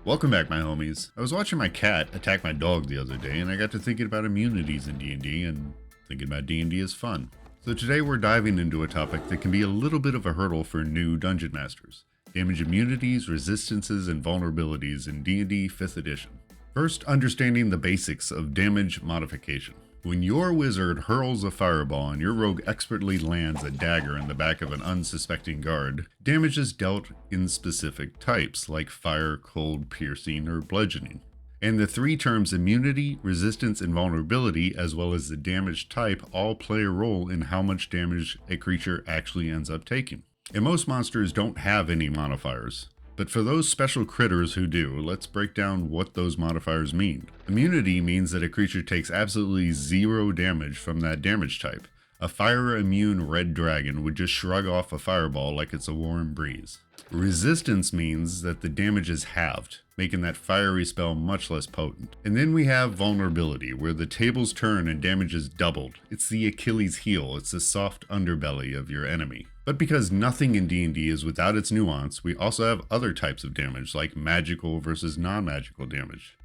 Welcome back, my homies. I was watching my cat attack my dog the other day, and I got to thinking about immunities in D&D, and thinking about D&D is fun. So today we're diving into a topic that can be a little bit of a hurdle for new dungeon masters. Damage immunities, resistances, and vulnerabilities in D&D 5th edition. First, understanding the basics of damage modification. When your wizard hurls a fireball and your rogue expertly lands a dagger in the back of an unsuspecting guard, damage is dealt in specific types, like fire, cold, piercing, or bludgeoning. And the three terms immunity, resistance, and vulnerability, as well as the damage type, all play a role in how much damage a creature actually ends up taking. And most monsters don't have any modifiers. But for those special critters who do, let's break down what those modifiers mean. Immunity means that a creature takes absolutely zero damage from that damage type. A fire-immune red dragon would just shrug off a fireball like it's a warm breeze. Resistance means that the damage is halved, making that fiery spell much less potent. And then we have vulnerability, where the tables turn and damage is doubled. It's the Achilles heel, it's the soft underbelly of your enemy. But because nothing in D&D is without its nuance, we also have other types of damage, like magical versus non-magical damage.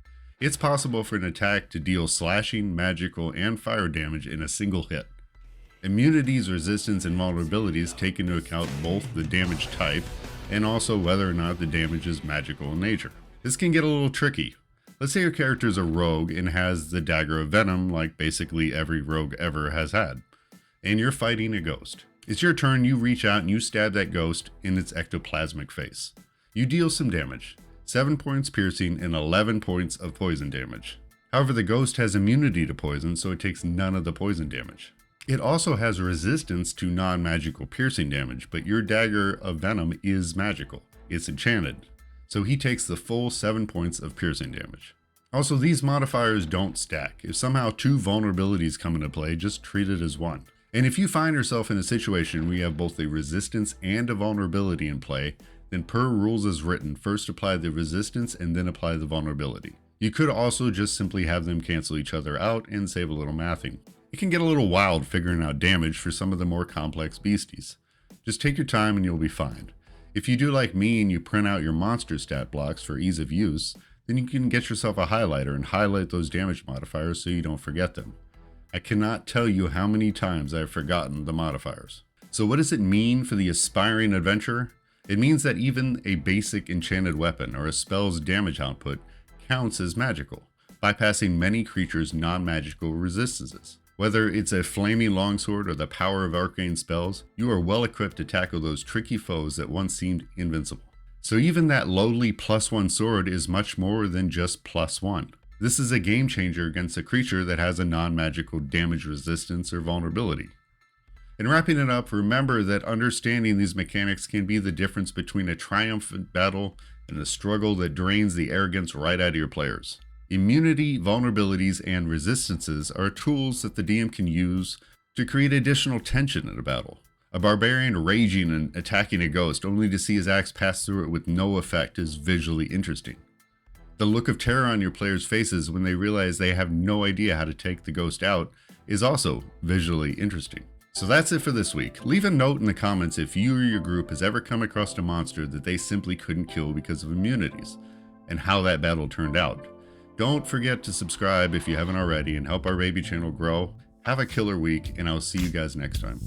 It's possible for an attack to deal slashing, magical, and fire damage in a single hit. Immunities, resistance, and vulnerabilities take into account both the damage type and also whether or not the damage is magical in nature. This can get a little tricky. Let's say your character is a rogue and has the dagger of venom like basically every rogue ever has had, and you're fighting a ghost. It's your turn, you reach out and you stab that ghost in its ectoplasmic face. You deal some damage, 7 points piercing and 11 points of poison damage. However, the ghost has immunity to poison, so it takes none of the poison damage. It also has resistance to non-magical piercing damage, but your dagger of venom is magical. It's enchanted, so he takes the full 7 points of piercing damage. Also, these modifiers don't stack. If somehow two vulnerabilities come into play, just treat it as one. And if you find yourself in a situation where you have both a resistance and a vulnerability in play, then per rules as written, first apply the resistance and then apply the vulnerability. You could also just simply have them cancel each other out and save a little mathing. It can get a little wild figuring out damage for some of the more complex beasties. Just take your time and you'll be fine. If you do like me and you print out your monster stat blocks for ease of use, then you can get yourself a highlighter and highlight those damage modifiers so you don't forget them. I cannot tell you how many times I've forgotten the modifiers. So what does it mean for the aspiring adventurer? It means that even a basic enchanted weapon or a spell's damage output counts as magical, bypassing many creatures' non-magical resistances. Whether it's a flaming longsword or the power of arcane spells, you are well equipped to tackle those tricky foes that once seemed invincible. So even that lowly +1 sword is much more than just +1. This is a game changer against a creature that has a non-magical damage resistance or vulnerability. And wrapping it up, remember that understanding these mechanics can be the difference between a triumphant battle and a struggle that drains the arrogance right out of your players. Immunity, vulnerabilities, and resistances are tools that the DM can use to create additional tension in a battle. A barbarian raging and attacking a ghost only to see his axe pass through it with no effect is visually interesting. The look of terror on your players' faces when they realize they have no idea how to take the ghost out is also visually interesting. So that's it for this week. Leave a note in the comments if you or your group has ever come across a monster that they simply couldn't kill because of immunities, and how that battle turned out. Don't forget to subscribe if you haven't already and help our baby channel grow. Have a killer week, and I'll see you guys next time.